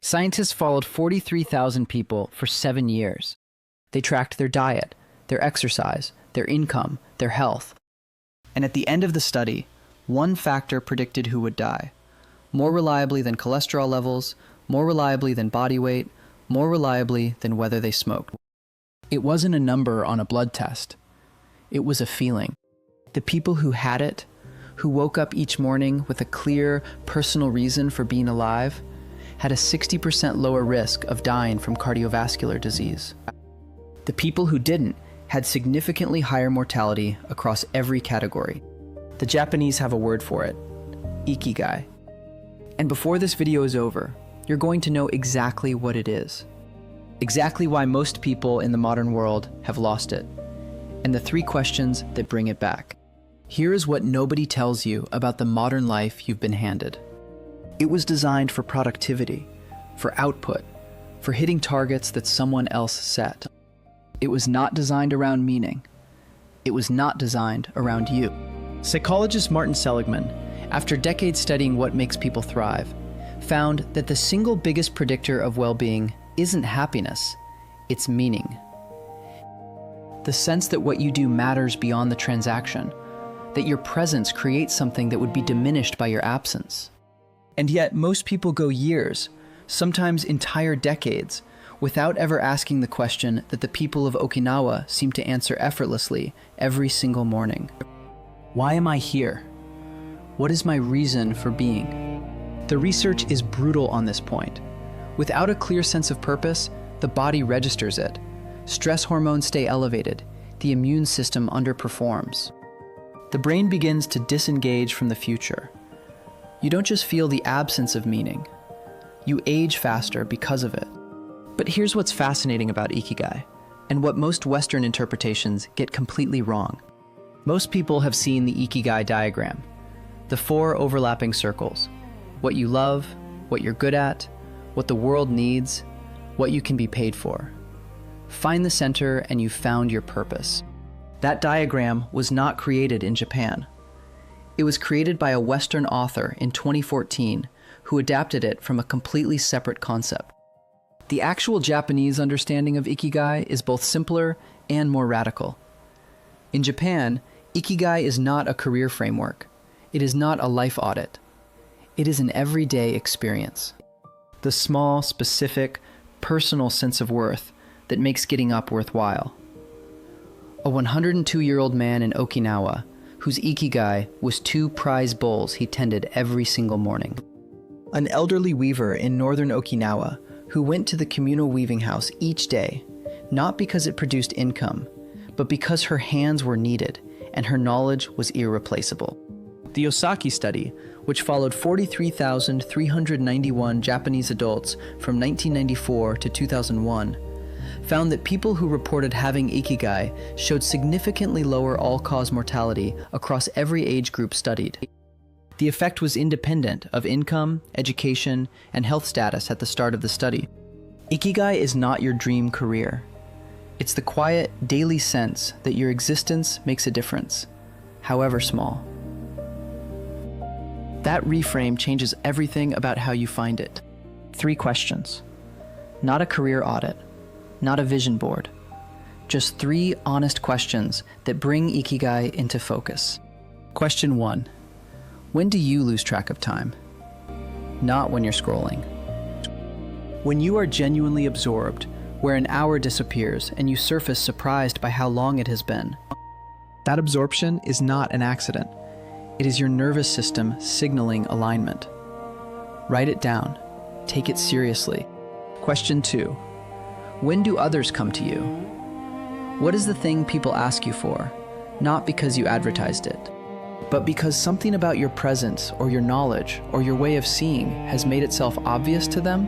Scientists followed 43,000 people for 7 years. They tracked their diet, their exercise, their income, their health. And at the end of the study, one factor predicted who would die, more reliably than cholesterol levels, more reliably than body weight, more reliably than whether they smoked. It wasn't a number on a blood test. It was a feeling. The people who had it, who woke up each morning with a clear, personal reason for being alive, had a 60% lower risk of dying from cardiovascular disease. The people who didn't had significantly higher mortality across every category. The Japanese have a word for it: Ikigai. And before this video is over, you're going to know exactly what it is. Exactly why most people in the modern world have lost it. And the 3 questions that bring it back. Here is what nobody tells you about the modern life you've been handed. It was designed for productivity, for output, for hitting targets that someone else set. It was not designed around meaning. It was not designed around you. Psychologist Martin Seligman, after decades studying what makes people thrive, found that the single biggest predictor of well-being isn't happiness, it's meaning. The sense that what you do matters beyond the transaction, that your presence creates something that would be diminished by your absence. And yet most people go years, sometimes entire decades, without ever asking the question that the people of Okinawa seem to answer effortlessly every single morning. Why am I here? What is my reason for being? The research is brutal on this point. Without a clear sense of purpose, the body registers it. Stress hormones stay elevated. The immune system underperforms. The brain begins to disengage from the future. You don't just feel the absence of meaning. You age faster because of it. But here's what's fascinating about Ikigai, and what most Western interpretations get completely wrong. Most people have seen the Ikigai diagram, the 4 overlapping circles: what you love, what you're good at, what the world needs, what you can be paid for. Find the center and you've found your purpose. That diagram was not created in Japan. It was created by a Western author in 2014 who adapted it from a completely separate concept. The actual Japanese understanding of Ikigai is both simpler and more radical. In Japan, Ikigai is not a career framework. It is not a life audit. It is an everyday experience. The small, specific, personal sense of worth that makes getting up worthwhile. A 102-year-old man in Okinawa whose Ikigai was 2 prize bulls he tended every single morning. An elderly weaver in northern Okinawa who went to the communal weaving house each day, not because it produced income, but because her hands were needed and her knowledge was irreplaceable. The Ohsaki Study, which followed 43,391 Japanese adults from 1994 to 2001, found that people who reported having Ikigai showed significantly lower all-cause mortality across every age group studied. The effect was independent of income, education, and health status at the start of the study. Ikigai is not your dream career. It's the quiet, daily sense that your existence makes a difference, however small. That reframe changes everything about how you find it. 3 questions. Not a career audit, not a vision board. Just 3 honest questions that bring Ikigai into focus. Question 1. When do you lose track of time? Not when you're scrolling. When you are genuinely absorbed, where an hour disappears and you surface surprised by how long it has been. That absorption is not an accident. It is your nervous system signaling alignment. Write it down. Take it seriously. Question 2. When do others come to you? What is the thing people ask you for? Not because you advertised it, but because something about your presence or your knowledge or your way of seeing has made itself obvious to them.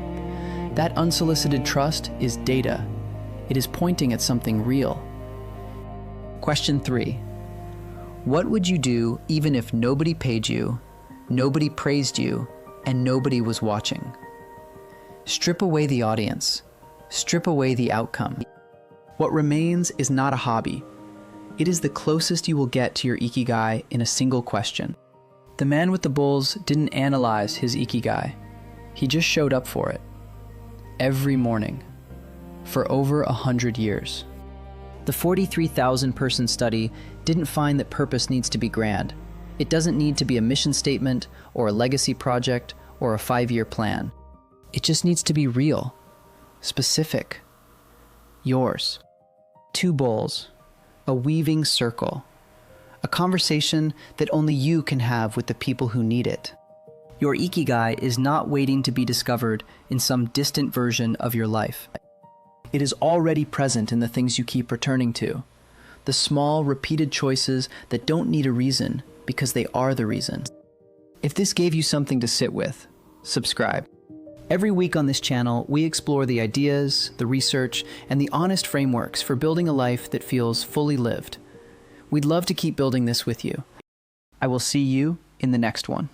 That unsolicited trust is data. It is pointing at something real. Question 3. What would you do even if nobody paid you, nobody praised you, and nobody was watching? Strip away the audience. Strip away the outcome. What remains is not a hobby. It is the closest you will get to your Ikigai in a single question. The man with the bulls didn't analyze his Ikigai. He just showed up for it. every morning for over 100 years. The 43,000 person study didn't find that purpose needs to be grand. It doesn't need to be a mission statement or a legacy project or a 5-year plan. It just needs to be real, specific, yours. 2 bowls, a weaving circle, a conversation that only you can have with the people who need it. Your Ikigai is not waiting to be discovered in some distant version of your life. It is already present in the things you keep returning to, the small, repeated choices that don't need a reason because they are the reason. If this gave you something to sit with, subscribe. Every week on this channel, we explore the ideas, the research, and the honest frameworks for building a life that feels fully lived. We'd love to keep building this with you. I will see you in the next one.